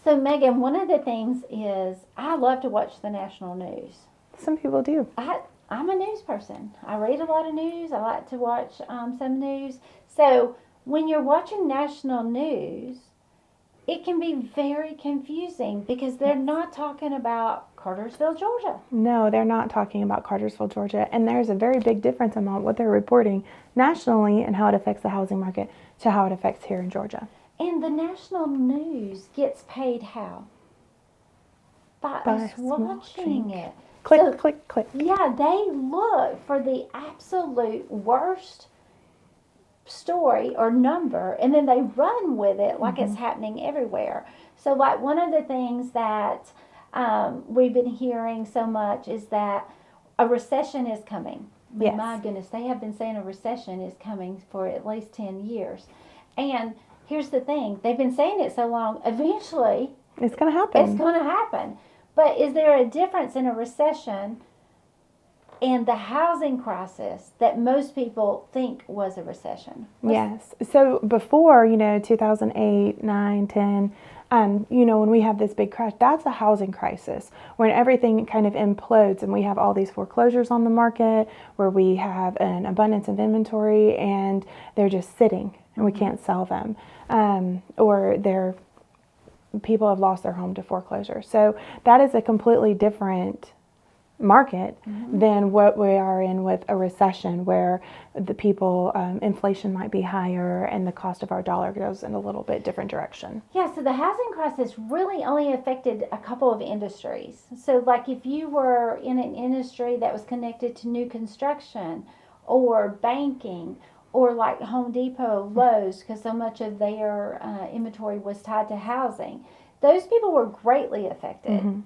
So, Meagen, one of the things is I love to watch the national news. Some people do. I'm a news person. I read a lot of news. I like to watch some news. So, when you're watching national news, it can be very confusing because they're not talking about Cartersville, Georgia. No, they're not talking about Cartersville, Georgia. And there's a very big difference among what they're reporting nationally and how it affects the housing market to how it affects here in Georgia. And the national news gets paid how? By us watching it. Click, So, click, click. yeah, they look for the absolute worst story or number, and then they run with it like it's happening everywhere. So, like, one of the things that we've been hearing so much is that a recession is coming. Yes. My goodness, they have been saying a recession is coming for at least 10 years. And here's the thing, they've been saying it so long, eventually It's going to happen. it's going to happen. But is there a difference in a recession and the housing crisis that most people think was a recession? Yes. So before, 2008, 9, 10, when we have this big crash, that's a housing crisis when everything kind of implodes and we have all these foreclosures on the market where we have an abundance of inventory and they're just sitting and we can't sell them. Or people have lost their home to foreclosure. So that is a completely different market than what we are in with a recession where the people, inflation might be higher and the cost of our dollar goes in a little bit different direction. Yeah, so the housing crisis really only affected a couple of industries. So, like, if you were in an industry that was connected to new construction or banking or like Home Depot, Lowe's, because so much of their inventory was tied to housing, those people were greatly affected.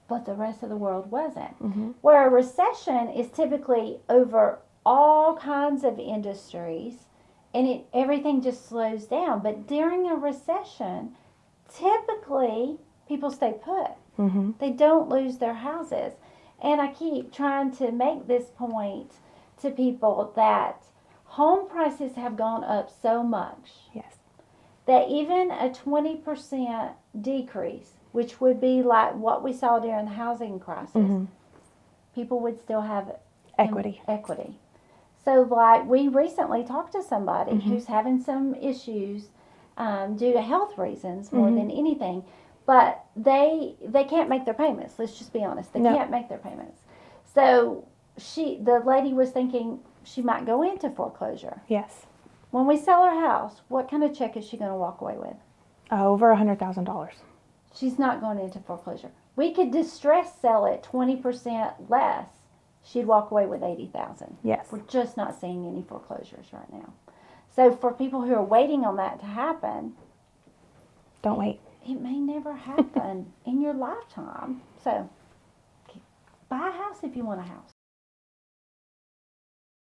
But the rest of the world wasn't. Where a recession is typically over all kinds of industries and everything just slows down. But during a recession, typically people stay put. They don't lose their houses. And I keep trying to make this point to people that home prices have gone up so much. Yes. That even a 20% decrease, which would be like what we saw during the housing crisis, people would still have equity. So, like, we recently talked to somebody who's having some issues due to health reasons more than anything, but they can't make their payments. Let's just be honest, they can't make their payments. So the lady was thinking she might go into foreclosure. Yes. When we sell her house, what kind of check is she going to walk away with? Over $100,000. She's not going into foreclosure. We could distress sell it 20% less. She'd walk away with $80,000. Yes. We're just not seeing any foreclosures right now. So for people who are waiting on that to happen, don't wait. It may never happen in your lifetime. So buy a house if you want a house.